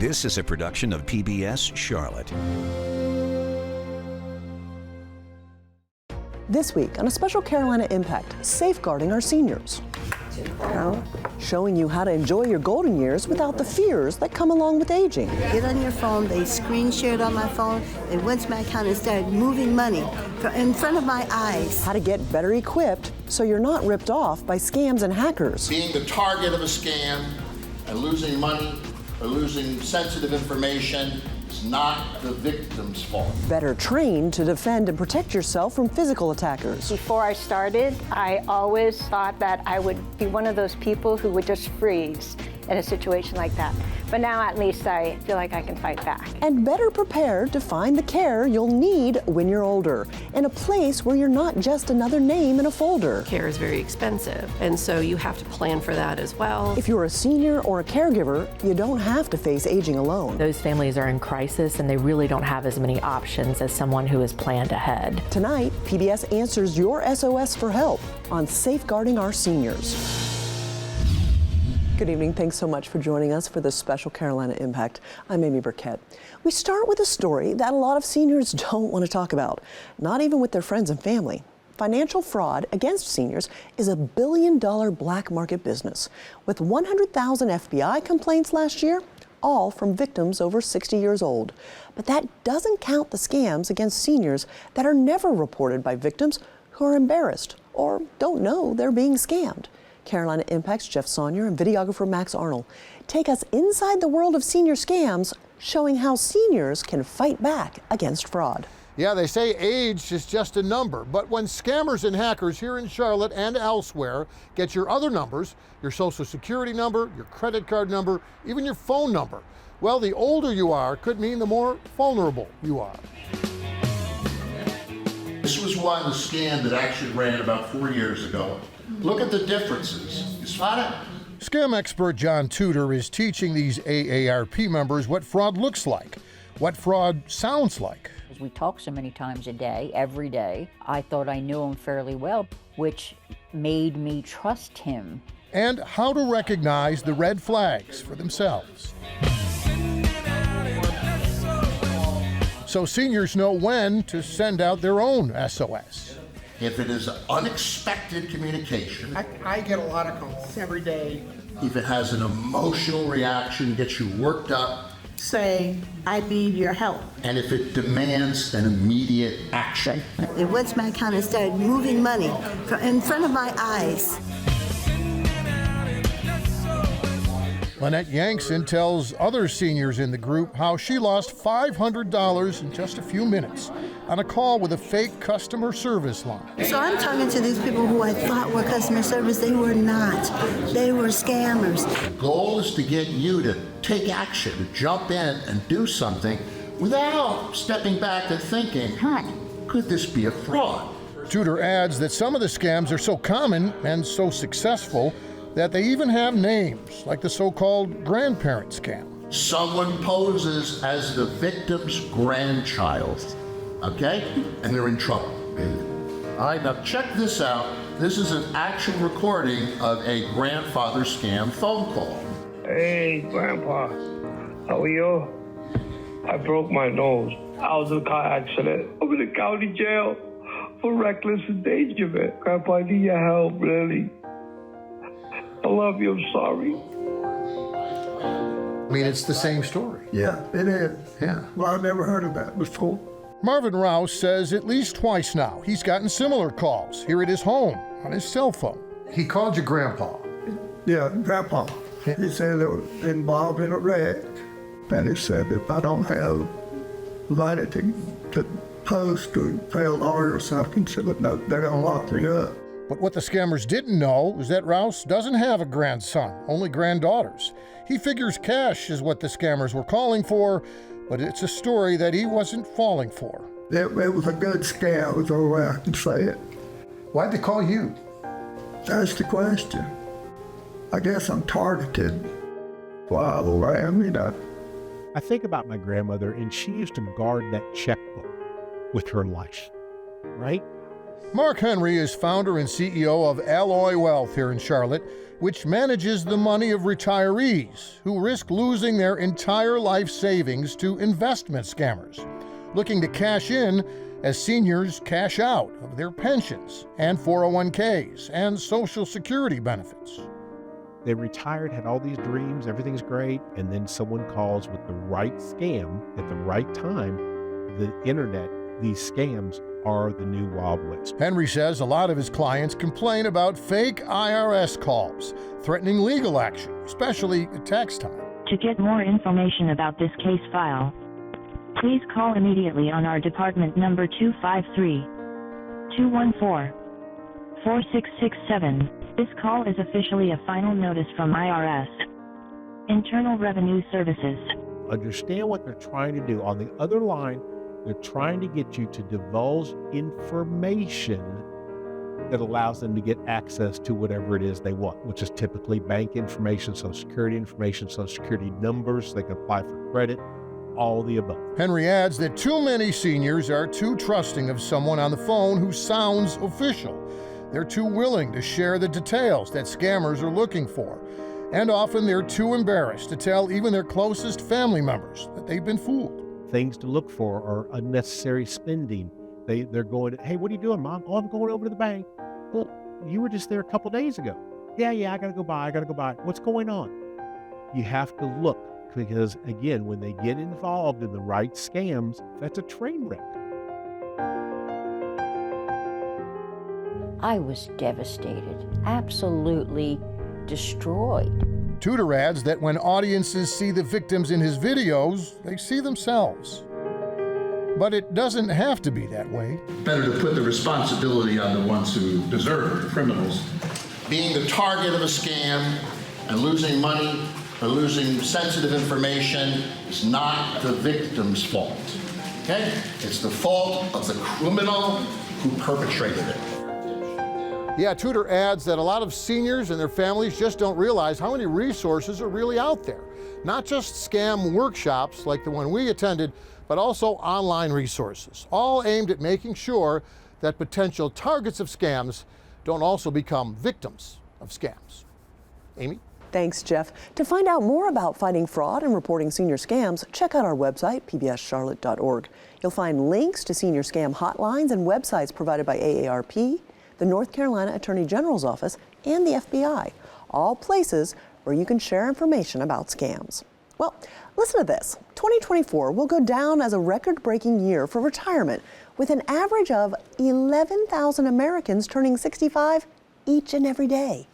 This is a production of PBS Charlotte. This week on a special Carolina Impact, safeguarding our seniors. Showing you how to enjoy your golden years without the fears that come along with aging. Get on your phone, they screen shared on my phone, they went to my account and started moving money in front of my eyes. How to get better equipped so you're not ripped off by scams and hackers. Being the target of a scam and losing money or losing sensitive information is not the victim's fault. Better trained to defend and protect yourself from physical attackers. Before I started, I always thought that I would be one of those people who would just freeze in a situation like that. But now at least I feel like I can fight back. And better prepared to find the care you'll need when you're older, in a place where you're not just another name in a folder. Care is very expensive, and so you have to plan for that as well. If you're a senior or a caregiver, you don't have to face aging alone. Those families are in crisis and they really don't have as many options as someone who has planned ahead. Tonight, PBS answers your SOS for help on safeguarding our seniors. Good evening. Thanks so much for joining us for this special Carolina Impact. I'm Amy Burkett. We start with a story that a lot of seniors don't want to talk about, not even with their friends and family. Financial fraud against seniors is a billion-dollar black market business, with 100,000 FBI complaints last year, all from victims over 60 years old. But that doesn't count the scams against seniors that are never reported by victims who are embarrassed or don't know they're being scammed. Carolina Impact's Jeff Saunier and videographer Max Arnold take us inside the world of senior scams, showing how seniors can fight back against fraud. Yeah, they say age is just a number, but when scammers and hackers here in Charlotte and elsewhere get your other numbers, your social security number, your credit card number, even your phone number, well, the older you are could mean the more vulnerable you are. This was one scam that actually ran about 4 years ago. Look at the differences. You spot it? Scam expert John Tudor is teaching these AARP members what fraud looks like, what fraud sounds like. We talk so many times a day, every day. I thought I knew him fairly well, which made me trust him. And how to recognize the red flags for themselves. So seniors know when to send out their own SOS. If it is unexpected communication, I get a lot of calls every day. if it has an emotional reaction, gets you worked up, Say, I need your help. and if it demands an immediate action. They went to my account and started moving money in front of my eyes. Lynette Yankson tells other seniors in the group how she lost $500 in just a few minutes on a call with a fake customer service line. So I'm talking to these people who I thought were customer service. They were not. They were scammers. The goal is to get you to take action, to jump in and do something without stepping back and thinking, could this be a fraud? Tudor adds that some of the scams are so common and so successful that they even have names, like the so-called grandparent scam. Someone poses as the victim's grandchild, okay? And they're in trouble. All right, now check this out. This is an actual recording of a grandfather scam phone call. Hey, Grandpa, how are you? I broke my nose. I was in a car accident. I'm in the county jail for reckless endangerment. Grandpa, I need your help, really. I love you, I'm sorry. I mean, it's the same story. Yeah, it is. Yeah. Well, I've never heard of that before. Marvin Rouse says at least twice now he's gotten similar calls here at his home on his cell phone. He called you Grandpa. Yeah, Grandpa. He said it was involved in a wreck. And he said if I don't have money to post or pay a lawyer or something, so no, they're going to lock me up. But what the scammers didn't know is that Rouse doesn't have a grandson, only granddaughters. He figures cash is what the scammers were calling for, but it's a story that he wasn't falling for. It was a good scam, is the way I can say it. Why'd they call you? That's the question. I guess I'm targeted. Well, I am, you know. I think about my grandmother, and she used to guard that checkbook with her life, right? Mark Henry is founder and CEO of Alloy Wealth here in Charlotte, which manages the money of retirees who risk losing their entire life savings to investment scammers, looking to cash in as seniors cash out of their pensions and 401ks and Social Security benefits. They retired, had all these dreams, everything's great, and then someone calls with the right scam at the right time. The internet, these scams are the new Wild West. Henry says a lot of his clients complain about fake IRS calls, threatening legal action, especially at tax time. To get more information about this case file, please call immediately on our department number 253-214-4667. This call is officially a final notice from IRS, Internal Revenue Services. Understand what they're trying to do. On the other line, they're trying to get you to divulge information that allows them to get access to whatever it is they want, which is typically bank information, Social Security information, Social Security numbers, they can apply for credit, all the above. Henry adds that too many seniors are too trusting of someone on the phone who sounds official. They're too willing to share the details that scammers are looking for. And often they're too embarrassed to tell even their closest family members that they've been fooled. Things to look for are unnecessary spending. They're going, hey, what are you doing, Mom? Oh, I'm going over to the bank. Well, you were just there a couple days ago. Yeah, I gotta go by. What's going on? You have to look, because again, when they get involved in the right scams, that's a train wreck. I was devastated, absolutely destroyed. Tudor adds that when audiences see the victims in his videos, they see themselves. But it doesn't have to be that way. Better to put the responsibility on the ones who deserve it, the criminals. Being the target of a scam and losing money or losing sensitive information is not the victim's fault. Okay? It's the fault of the criminal who perpetrated it. Yeah, Tudor adds that a lot of seniors and their families just don't realize how many resources are really out there. Not just scam workshops like the one we attended, but also online resources, all aimed at making sure that potential targets of scams don't also become victims of scams. Amy? Thanks, Jeff. To find out more about fighting fraud and reporting senior scams, check out our website, pbscharlotte.org. You'll find links to senior scam hotlines and websites provided by AARP, the North Carolina Attorney General's Office, and the FBI, all places where you can share information about scams. Well, listen to this. 2024 will go down as a record-breaking year for retirement, with an average of 11,000 Americans turning 65 each and every day.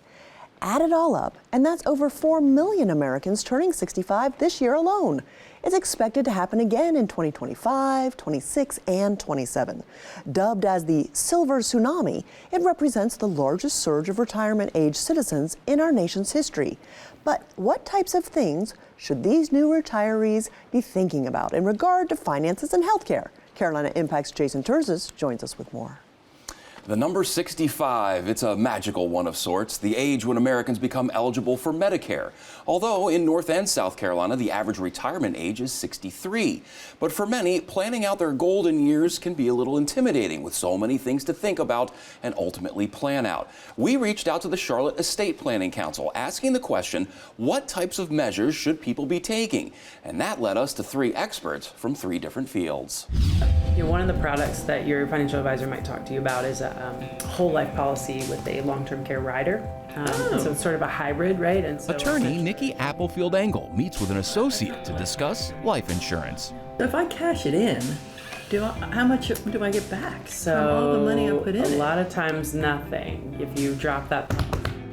Add it all up, and that's over 4 million Americans turning 65 this year alone. It's expected to happen again in 2025, 26, and 27. Dubbed as the Silver Tsunami, it represents the largest surge of retirement-age citizens in our nation's history. But what types of things should these new retirees be thinking about in regard to finances and health care? Carolina Impact's Jason Terzis joins us with more. The number 65, it's a magical one of sorts, the age when Americans become eligible for Medicare. Although in North and South Carolina, the average retirement age is 63. But for many, planning out their golden years can be a little intimidating with so many things to think about and ultimately plan out. We reached out to the Charlotte Estate Planning Council asking the question, what types of measures should people be taking? And that led us to 3 experts from 3 different fields. One of the products that your financial advisor might talk to you about is a whole life policy with a long-term care rider. So it's sort of a hybrid, right? And so Attorney Nikki Applefield Engel meets with an associate to discuss life insurance. If I cash it in, how much do I get back so from all the money I put in? A lot of times nothing. If you drop that,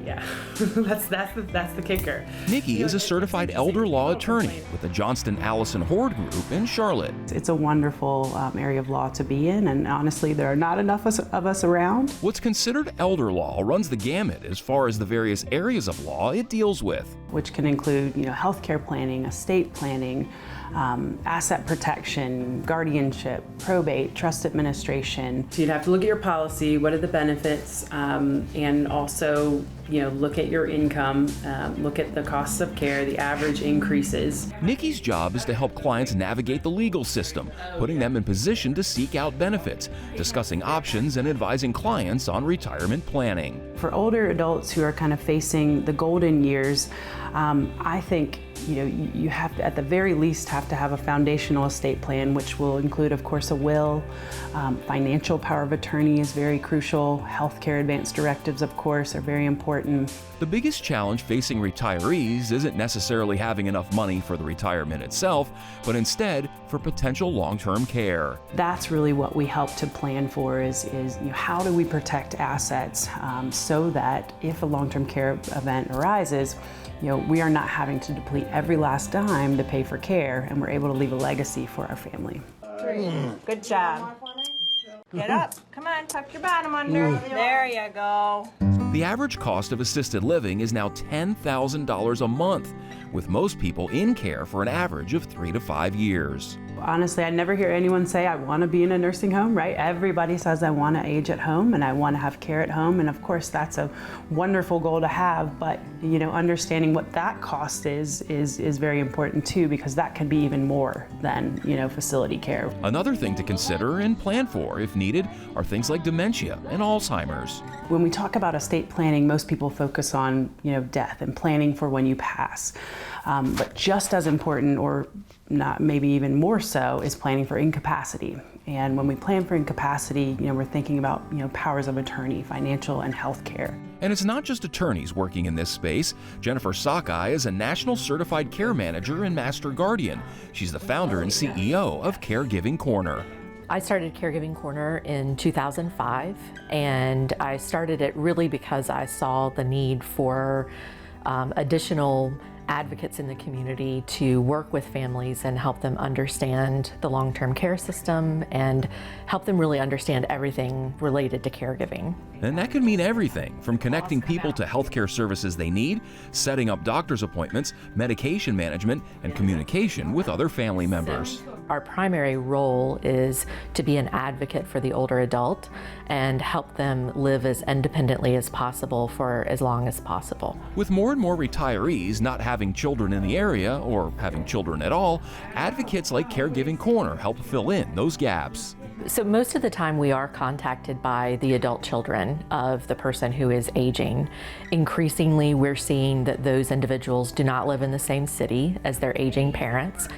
yeah, that's the kicker. Nikki is a certified elder law attorney with the Johnston Allison Horde Group in Charlotte. It's a wonderful area of law to be in, and honestly, there are not enough of us around. What's considered elder law runs the gamut as far as the various areas of law it deals with, which can include, healthcare planning, estate planning, asset protection, guardianship, probate, trust administration. So you'd have to look at your policy, what are the benefits, and also look at your income, look at the costs of care, the average increases. Nikki's job is to help clients navigate the legal system, putting them in position to seek out benefits, discussing options, and advising clients on retirement planning. For older adults who are kind of facing the golden years, I think you have to, at the very least, have to have a foundational estate plan, which will include, of course, a will. Financial power of attorney is very crucial. Healthcare advance directives, of course, are very important. The biggest challenge facing retirees isn't necessarily having enough money for the retirement itself, but instead for potential long-term care. That's really what we help to plan for is how do we protect assets so that if a long-term care event arises, we are not having to deplete every last dime to pay for care, and we're able to leave a legacy for our family. Good job. Get up. Come on, tuck your bottom under. There you go. The average cost of assisted living is now $10,000 a month, with most people in care for an average of 3 to 5 years. Honestly, I never hear anyone say, I want to be in a nursing home, right? Everybody says, I want to age at home and I want to have care at home. And of course, that's a wonderful goal to have. But, understanding what that cost is very important too, because that can be even more than, facility care. Another thing to consider and plan for, if needed, are things like dementia and Alzheimer's. When we talk about estate planning, most people focus on, death and planning for when you pass. But just as important, or not maybe even more so, is planning for incapacity. And when we plan for incapacity, we're thinking about, powers of attorney, financial and health care. And it's not just attorneys working in this space. Jennifer Sockeye is a National Certified Care Manager and Master Guardian. She's the founder and CEO of Caregiving Corner. I started Caregiving Corner in 2005, and I started it really because I saw the need for additional advocates in the community to work with families and help them understand the long-term care system and help them really understand everything related to caregiving. And that could mean everything from connecting people to healthcare services they need, setting up doctor's appointments, medication management, and communication with other family members. Our primary role is to be an advocate for the older adult and help them live as independently as possible for as long as possible. With more and more retirees not having children in the area or having children at all, advocates like Caregiving Corner help fill in those gaps. So most of the time we are contacted by the adult children of the person who is aging. Increasingly, we're seeing that those individuals do not live in the same city as their aging parents.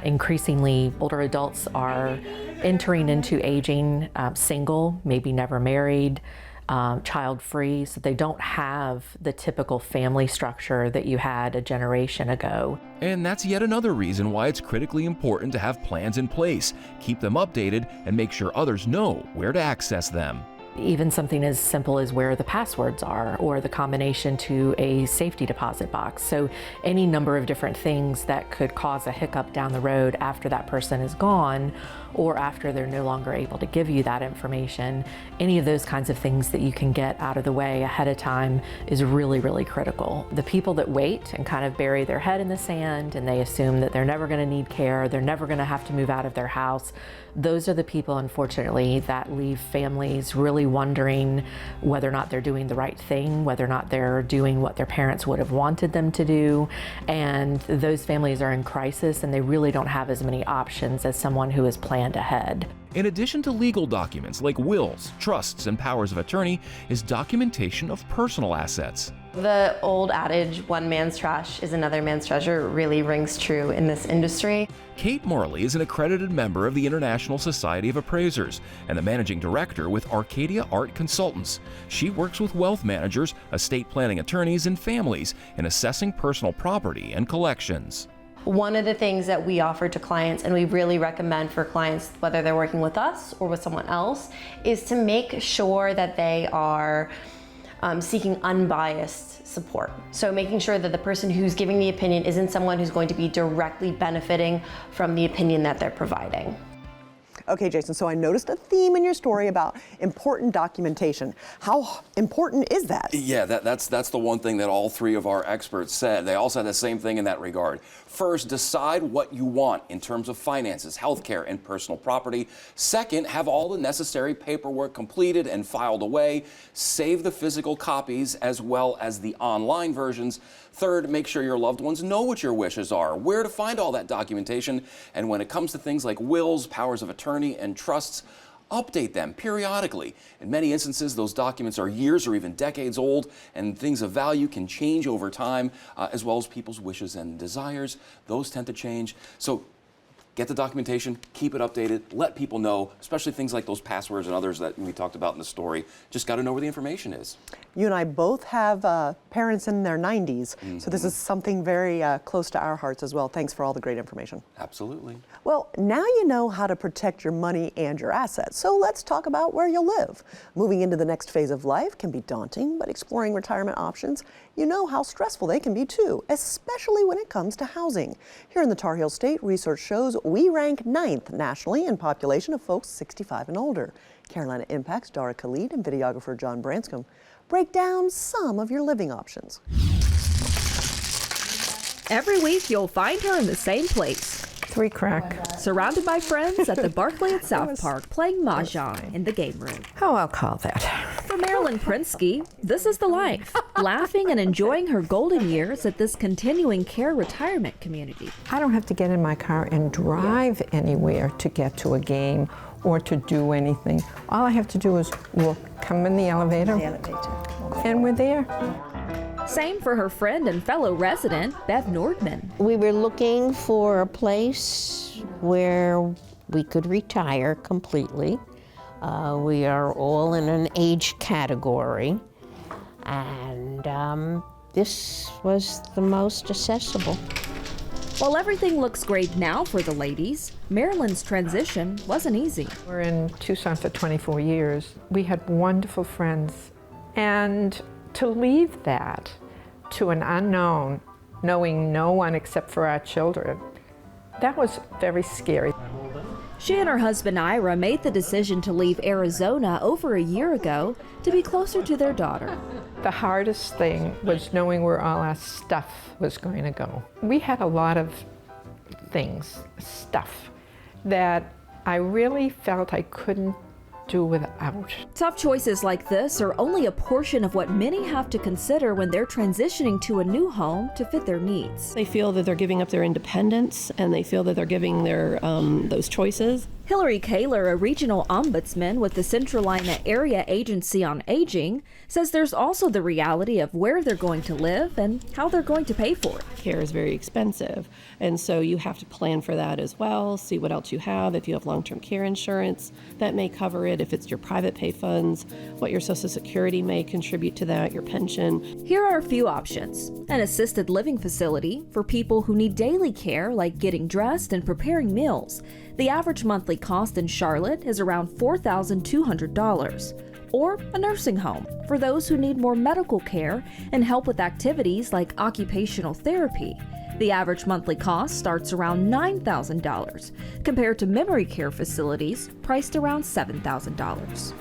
Increasingly, older adults are entering into aging single, maybe never married, child-free, so they don't have the typical family structure that you had a generation ago. And that's yet another reason why it's critically important to have plans in place, keep them updated, and make sure others know where to access them. Even something as simple as where the passwords are or the combination to a safety deposit box. So any number of different things that could cause a hiccup down the road after that person is gone or after they're no longer able to give you that information, any of those kinds of things that you can get out of the way ahead of time is really, really critical. The people that wait and kind of bury their head in the sand and they assume that they're never going to need care, they're never going to have to move out of their house, those are the people, unfortunately, that leave families really wondering whether or not they're doing the right thing, whether or not they're doing what their parents would have wanted them to do. And those families are in crisis and they really don't have as many options as someone who has planned ahead. In addition to legal documents like wills, trusts, and powers of attorney, is documentation of personal assets. The old adage, one man's trash is another man's treasure, really rings true in this industry. Kate Morley is an accredited member of the International Society of Appraisers and the managing director with Arcadia Art Consultants. She works with wealth managers, estate planning attorneys, and families in assessing personal property and collections. One of the things that we offer to clients, and we really recommend for clients, whether they're working with us or with someone else, is to make sure that they are seeking unbiased support. So making sure that the person who's giving the opinion isn't someone who's going to be directly benefiting from the opinion that they're providing. Okay, Jason, so I noticed a theme in your story about important documentation. How important is that? Yeah, that's the one thing that all three of our experts said. They all said the same thing in that regard. First, decide what you want in terms of finances, healthcare, and personal property. Second, have all the necessary paperwork completed and filed away. Save the physical copies as well as the online versions. Third, make sure your loved ones know what your wishes are, where to find all that documentation, and when it comes to things like wills, powers of attorney, and trusts, update them periodically. In many instances, those documents are years or even decades old, and things of value can change over time, as well as people's wishes and desires. Those tend to change. So get the documentation, keep it updated, let people know, especially things like those passwords and others that we talked about in the story. Just got to know where the information is. You and I both have parents in their 90s, so this is something very close to our hearts as well. Thanks for all the great information. Absolutely. Well, now you know how to protect your money and your assets, so let's talk about where you'll live. Moving into the next phase of life can be daunting, but exploring retirement options, you know how stressful they can be too, especially when it comes to housing. Here in the Tar Heel State, research shows we rank 9th nationally in population of folks 65 and older. Carolina Impact's Dara Khalid and videographer John Branscombe break down some of your living options. Every week you'll find her in the same place. 3 crack. Surrounded by friends at the Barclay at South Park playing Mahjong in the game room. Oh, I'll call that. For Marilyn Prinsky, this is the life. Laughing and enjoying her golden years at this continuing care retirement community. I don't have to get in my car and drive anywhere to get to a game or to do anything. All I have to do is come in the elevator. And we're there. Same for her friend and fellow resident, Bev Nordman. We were looking for a place where we could retire completely. We are all in an age category, and this was the most accessible. While everything looks great now for the ladies, Marilyn's transition wasn't easy. We're in Tucson for 24 years. We had wonderful friends, and to leave that to an unknown, knowing no one except for our children, that was very scary. She and her husband Ira made the decision to leave Arizona over a year ago to be closer to their daughter. The hardest thing was knowing where all our stuff was going to go. We had a lot of stuff that I really felt I couldn't do without. Tough choices like this are only a portion of what many have to consider when they're transitioning to a new home to fit their needs. They feel that they're giving up their independence, and they feel that they're giving their those choices. Hillary Kaler, a regional ombudsman with the Centralina Area Agency on Aging, says there's also the reality of where they're going to live and how they're going to pay for it. Care is very expensive, and so you have to plan for that as well, see what else you have. If you have long-term care insurance, that may cover it. If it's your private pay funds, what your Social Security may contribute to that, your pension. Here are a few options. An assisted living facility for people who need daily care like getting dressed and preparing meals. The average monthly cost in Charlotte is around $4,200. Or a nursing home for those who need more medical care and help with activities like occupational therapy. The average monthly cost starts around $9,000, compared to memory care facilities priced around $7,000.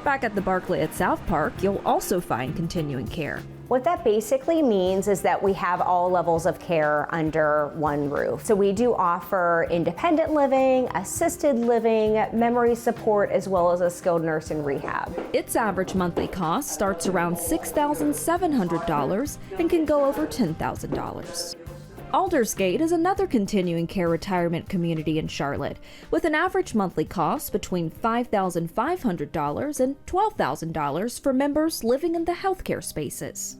Back at the Barclay at South Park, you'll also find continuing care. What that basically means is that we have all levels of care under one roof. So we do offer independent living, assisted living, memory support, as well as a skilled nursing rehab. Its average monthly cost starts around $6,700 and can go over $10,000. Aldersgate is another continuing care retirement community in Charlotte, with an average monthly cost between $5,500 and $12,000 for members living in the healthcare spaces.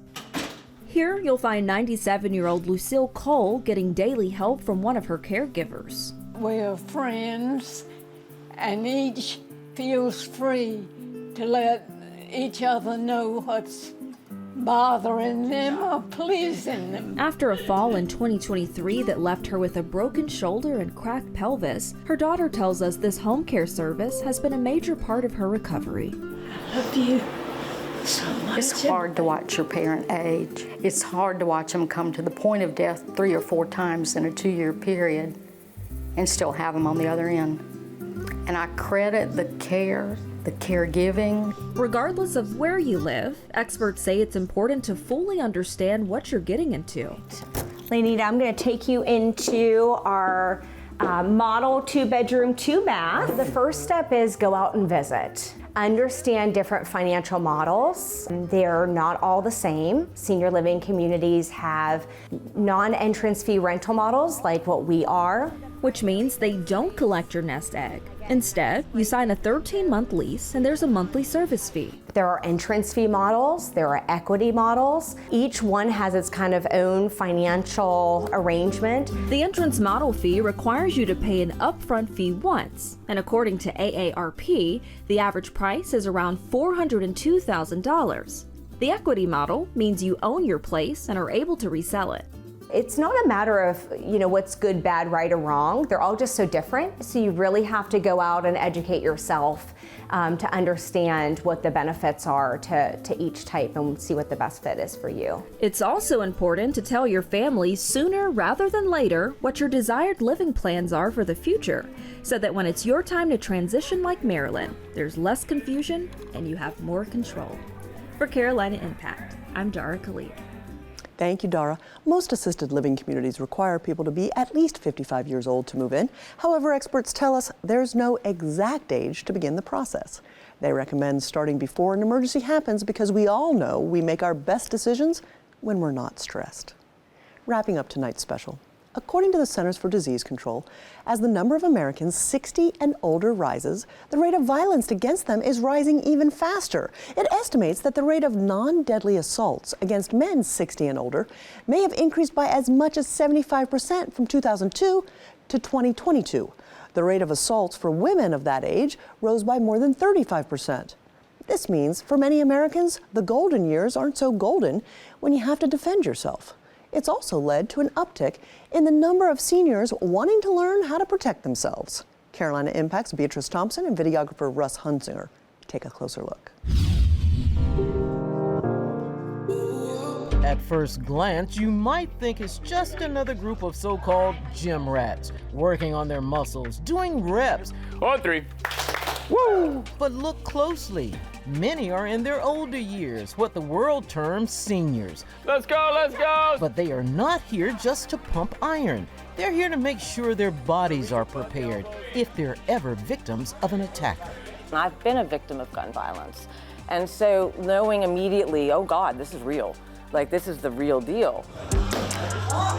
Here, you'll find 97-year-old Lucille Cole getting daily help from one of her caregivers. We're friends, and each feels free to let each other know what's bothering them or pleasing them. After a fall in 2023 that left her with a broken shoulder and cracked pelvis, her daughter tells us this home care service has been a major part of her recovery. I love you so much. It's hard to watch your parent age. It's hard to watch them come to the point of death 3 or 4 times in a 2-year period and still have them on the other end. And I credit the care, the caregiving. Regardless of where you live, experts say it's important to fully understand what you're getting into. Lanita, I'm going to take you into our model 2-bedroom, 2-bath. The first step is go out and visit. Understand different financial models. They're not all the same. Senior living communities have non-entrance fee rental models like what we are. Which means they don't collect your nest egg. Instead, you sign a 13-month lease and there's a monthly service fee. There are entrance fee models, there are equity models. Each one has its kind of own financial arrangement. The entrance model fee requires you to pay an upfront fee once, and according to AARP, the average price is around $402,000. The equity model means you own your place and are able to resell it. It's not a matter of, what's good, bad, right, or wrong. They're all just so different. So you really have to go out and educate yourself to understand what the benefits are to each type and see what the best fit is for you. It's also important to tell your family sooner rather than later what your desired living plans are for the future, so that when it's your time to transition like Marilyn, there's less confusion and you have more control. For Carolina Impact, I'm Dara Khalid. Thank you, Dara. Most assisted living communities require people to be at least 55 years old to move in. However, experts tell us there's no exact age to begin the process. They recommend starting before an emergency happens because we all know we make our best decisions when we're not stressed. Wrapping up tonight's special. According to the Centers for Disease Control, as the number of Americans 60 and older rises, the rate of violence against them is rising even faster. It estimates that the rate of non-deadly assaults against men 60 and older may have increased by as much as 75% from 2002 to 2022. The rate of assaults for women of that age rose by more than 35%. This means for many Americans, the golden years aren't so golden when you have to defend yourself. It's also led to an uptick in the number of seniors wanting to learn how to protect themselves. Carolina Impact's Beatrice Thompson and videographer Russ Hunsinger take a closer look. At first glance, you might think it's just another group of so-called gym rats working on their muscles, doing reps. On 3. Woo! But look closely. Many are in their older years, what the world terms seniors. Let's go, let's go! But they are not here just to pump iron. They're here to make sure their bodies are prepared if they're ever victims of an attacker. I've been a victim of gun violence. And so knowing immediately, oh God, this is real. Like, this is the real deal.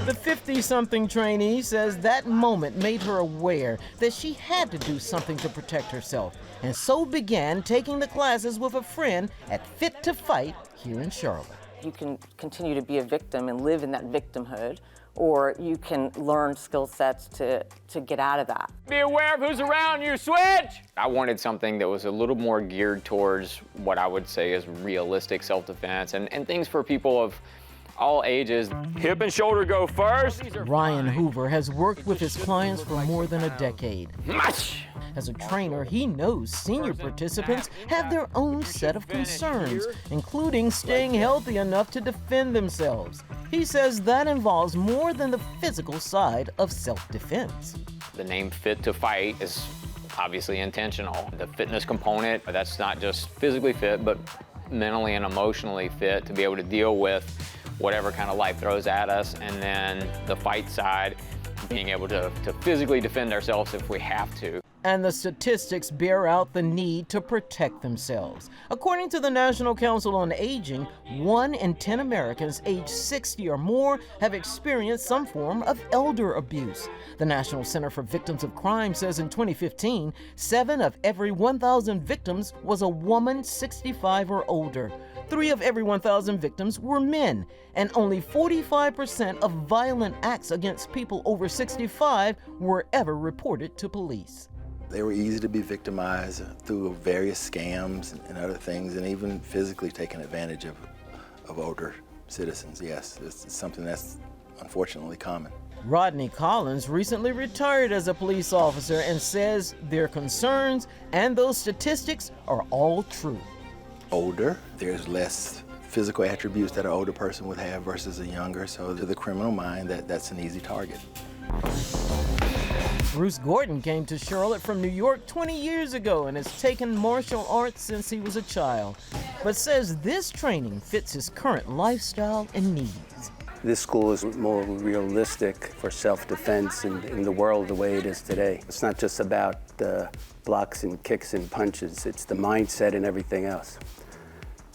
The 50-something trainee says that moment made her aware that she had to do something to protect herself, and so began taking the classes with a friend at Fit to Fight here in Charlotte. You can continue to be a victim and live in that victimhood, or you can learn skill sets to get out of that. Be aware of who's around you, switch! I wanted something that was a little more geared towards what I would say is realistic self-defense and things for people of all ages. Hip and shoulder go first. Ryan Hoover has worked with his clients for more than a decade. As a trainer, he knows senior participants have their own set of concerns, including staying healthy enough to defend themselves. He says that involves more than the physical side of self-defense. The name Fit to Fight is obviously intentional. The fitness component, that's not just physically fit, but mentally and emotionally fit to be able to deal with whatever kind of life throws at us, and then the fight side, being able to physically defend ourselves if we have to. And the statistics bear out the need to protect themselves. According to the National Council on Aging, 1 in 10 Americans aged 60 or more have experienced some form of elder abuse. The National Center for Victims of Crime says in 2015, 7 of every 1,000 victims was a woman 65 or older. 3 of every 1,000 victims were men, and only 45% of violent acts against people over 65 were ever reported to police. They were easy to be victimized through various scams and other things, and even physically taking advantage of older citizens. Yes, it's something that's unfortunately common. Rodney Collins recently retired as a police officer and says their concerns and those statistics are all true. Older, there's less physical attributes that an older person would have versus a younger, so to the criminal mind, that's an easy target. Bruce Gordon came to Charlotte from New York 20 years ago and has taken martial arts since he was a child, but says this training fits his current lifestyle and needs. This school is more realistic for self-defense in the world the way it is today. It's not just about blocks and kicks and punches, it's the mindset and everything else.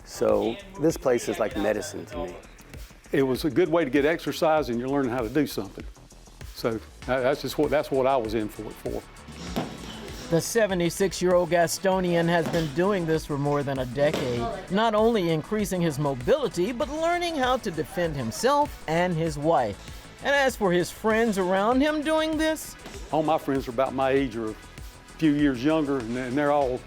So this place is like medicine to me. It was a good way to get exercise and you're learning how to do something. So that's what I was in for it for. The 76-year-old Gastonian has been doing this for more than a decade, not only increasing his mobility, but learning how to defend himself and his wife. And as for his friends around him doing this, all my friends are about my age or a few years younger, and they're all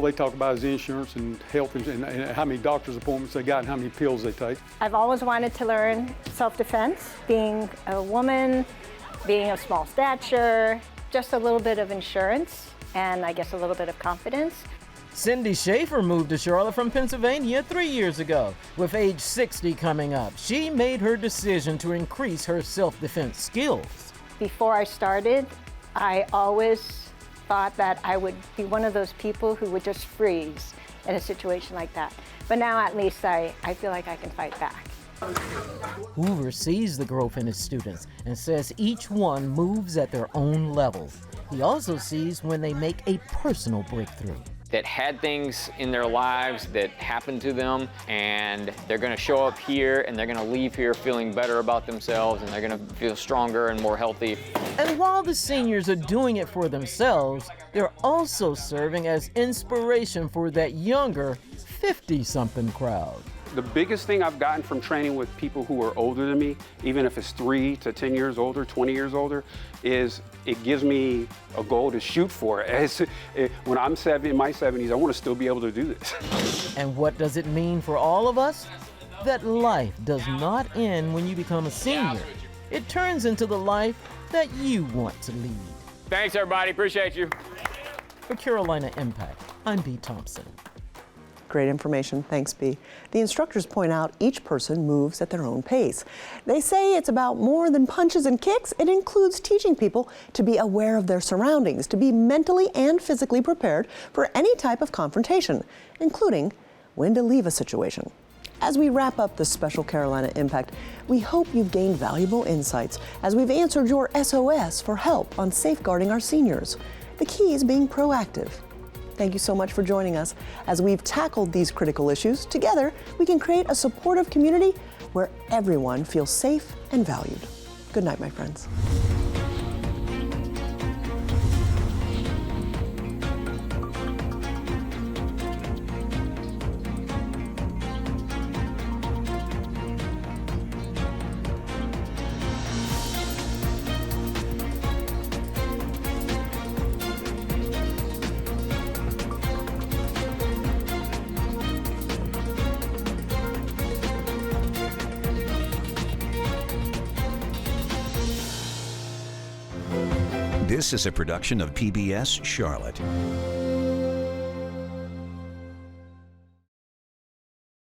they talk about is insurance and health and how many doctor's appointments they got and how many pills they take. I've always wanted to learn self-defense, being a woman, being of small stature, just a little bit of insurance, and I guess a little bit of confidence. Cindy Schaefer moved to Charlotte from Pennsylvania 3 years ago. With age 60 coming up, she made her decision to increase her self-defense skills. Before I started, I always thought that I would be one of those people who would just freeze in a situation like that. But now at least I feel like I can fight back. Hoover sees the growth in his students and says each one moves at their own level. He also sees when they make a personal breakthrough. That had things in their lives that happened to them, and they're going to show up here and they're going to leave here feeling better about themselves, and they're going to feel stronger and more healthy. And while the seniors are doing it for themselves, they're also serving as inspiration for that younger 50-something crowd. The biggest thing I've gotten from training with people who are older than me, even if it's 3 to 10 years older, 20 years older, is it gives me a goal to shoot for. When I'm in my 70s, I want to still be able to do this. And what does it mean for all of us? That life does not end when you become a senior. It turns into the life that you want to lead. Thanks, everybody. Appreciate you. For Carolina Impact, I'm B. Thompson. Great information. Thanks, B. The instructors point out each person moves at their own pace. They say it's about more than punches and kicks. It includes teaching people to be aware of their surroundings, to be mentally and physically prepared for any type of confrontation, including when to leave a situation. As we wrap up this special Carolina Impact, we hope you've gained valuable insights as we've answered your SOS for help on safeguarding our seniors. The key is being proactive. Thank you so much for joining us. As we've tackled these critical issues, together we can create a supportive community where everyone feels safe and valued. Good night, my friends. This is a production of PBS Charlotte.